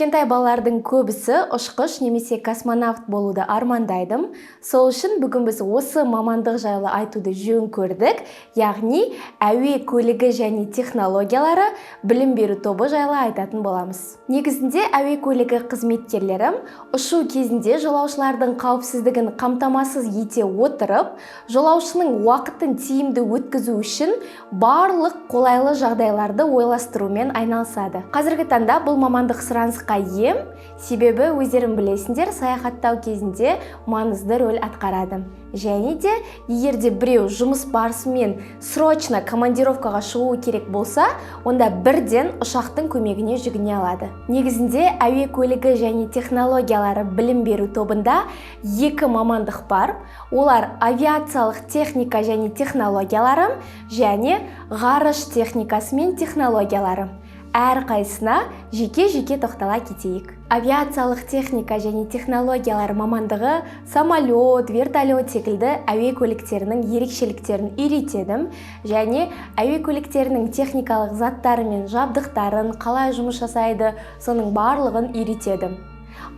Кішкентай балалардың көбісі ұшқыш немесе космонавт болуды армандайды. Сол үшін бүгін біз осы мамандық жайлы айтуды жөн көрдік, яғни әуе көлігі және технологиялары білім беру тобы жайлы айтатын боламыз. Негізінде әуе көлігі қызметкерлері ұшу кезінде жолаушылардың қауіпсіздігін қамтамасыз ете отырып, жолаушының уақытын тиімді өткізу үшін барлық қолайлы жағдайларды ойластырумен айналысады. Қазіргі таңда бұл мамандық сұранысқа ие, себебі өздерің білесіңдер, саяхаттау кезінде маңызды рөл атқарады. Және де егерде біреу жұмыс барысымен срочно командировкаға шығуы керек болса, онда бірден ұшақтың көмегіне жүгіне алады. Негізінде әуе көлігі және технологиялары білім беру тобында екі мамандық бар. Олар авиациялық техника және технологиялары және ғарыш техникасы мен технологиялары. Әр қайсына жеке-жеке тоқтала кетейік. Авиациялық техника және технологиялар мамандығы самолет, вертолет секілді әуе көліктерінің ерекшеліктерін үйретеді және әуе көліктерінің техникалық заттары мен жабдықтарын, қалай жұмыс жасайды, соның барлығын үйретеді.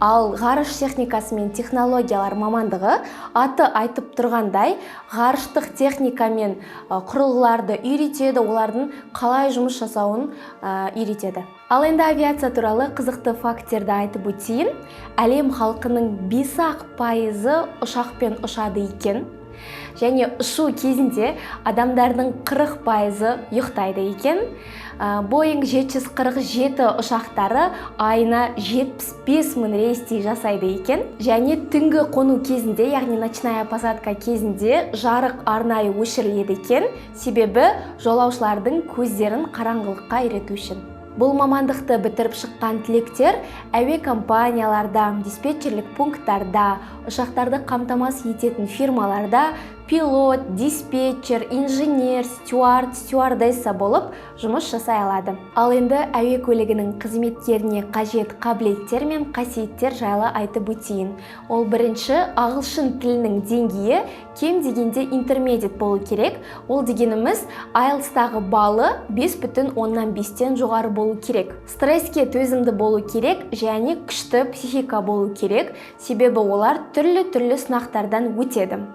Ал ғарыш техникасы мен технологиялар мамандығы аты айтып тұрғандай, ғарыштық техника мен құрылғыларды үйретеді, олардың қалай жұмыс жасауын үйретеді. Ал енді авиация туралы қызықты фактерді айтып өтейін. Әлем халқының 5% ұшақпен ұшады екен. Және ұшу кезінде адамдардың 40% ұйықтайды екен. Boeing 747 ұшақтары айына 75 мың рейсті жасайды екен. Және түнгі қону кезінде, яғни ночная посадка кезінде жарық арнайы өшіріледі екен, себебі жолаушылардың көздерін қараңғылыққа үйрету үшін. Бұл мамандықты бітіріп шыққан түлектер әуе компанияларда, диспетчерлік пункттарда, ұшақтарды қамтамасыз ететін фирмаларда пилот, диспетчер, инженер, стюард, стюардесса болып жұмыс жасай алады. Ал енді әуе көлігінің қызметкеріне қажет қабілеттер мен қасиеттер жайлы айтып өтейін. Ол бірінші, ағылшын тілінің деңгейі кем дегенде интермедиат болу керек. Ол дегеніміз IELTS-тағы балы 5,5-тен жоғары болу керек. Стресске төзімді болу керек және күшті психика болу керек, себебі олар түрлі сынақтардан өтеді.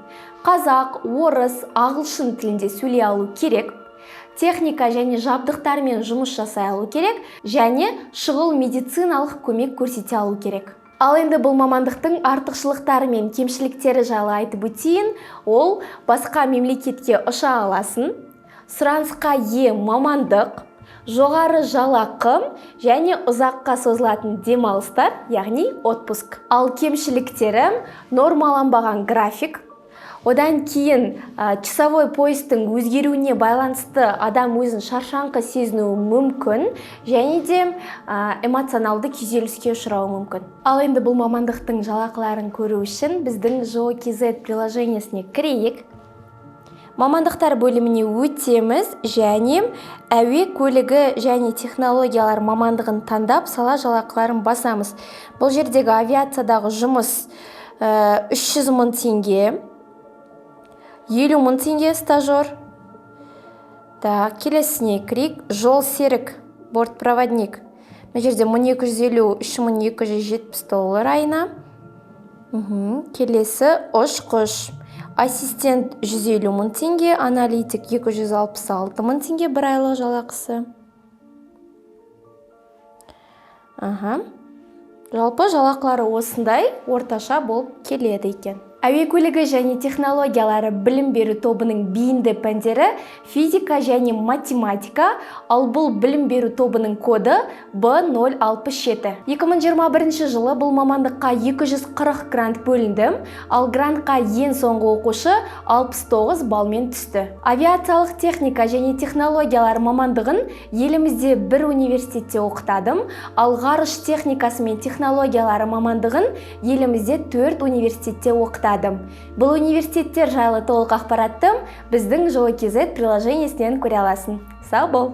Қазақ, орыс, ағылшын тілінде сөйлей алу керек, техника және жабдықтармен жұмыс жасай алу керек және шұғыл медициналық көмек көрсете алу керек. Ал енді бұл мамандықтың артықшылықтары мен кемшіліктері жайлы айтып өтейін. Ол басқа мемлекетке ұша аласын, сұранысқа ие мамандық, жоғары жалақы және ұзаққа созылатын демалыстар, яғни отпуск. Ал кемшіліктері нормаланбаған график, одан кейін часовой поястың өзгеруіне байланысты адам өзін шаршаңқы сезінуі мүмкін және де эмоционалды күйзеліске ұшырауы мүмкін. Ал енді бұл мамандықтың жалақыларын көру үшін біздің JOKZ приложениесіне кірейік. Мамандықтар бөліміне өтеміз және әуе көлігі және технологиялар мамандығын таңдап сала жалақыларын басамыз. Бұл жердегі авиациядағы жұмыс 300 мың теңге, 50 мың теңге стажер. Келесіне кірейік. Жол серік, бортпроводник. Бұл жерде 1250-3270 доллар айына. Келесі ұшқыш. Ассистент 150 мың теңге, аналитик 266 мың теңге бір айлық жалақысы. Жалпы жалақылары осындай орташа болып келеді екен. Әуе көлігі және технологиялары білім беру тобының бейінді пәндері физика және математика, ал бұл білім беру тобының коды B067. 2021 жылы бұл мамандыққа 240 грант бөлінді, ал грантқа ең соңғы оқушы 69 балмен түсті. Авиациялық техника және технологиялар мамандығын елімізде бір университетте оқытадым, ал ғарыш техникасы мен технологиялары мамандығын елімізде 4 университетте оқытадым. Бұл университеттер жайлы толық ақпаратты біздің JOKZ приложениесінен көре аласың. Сау бол!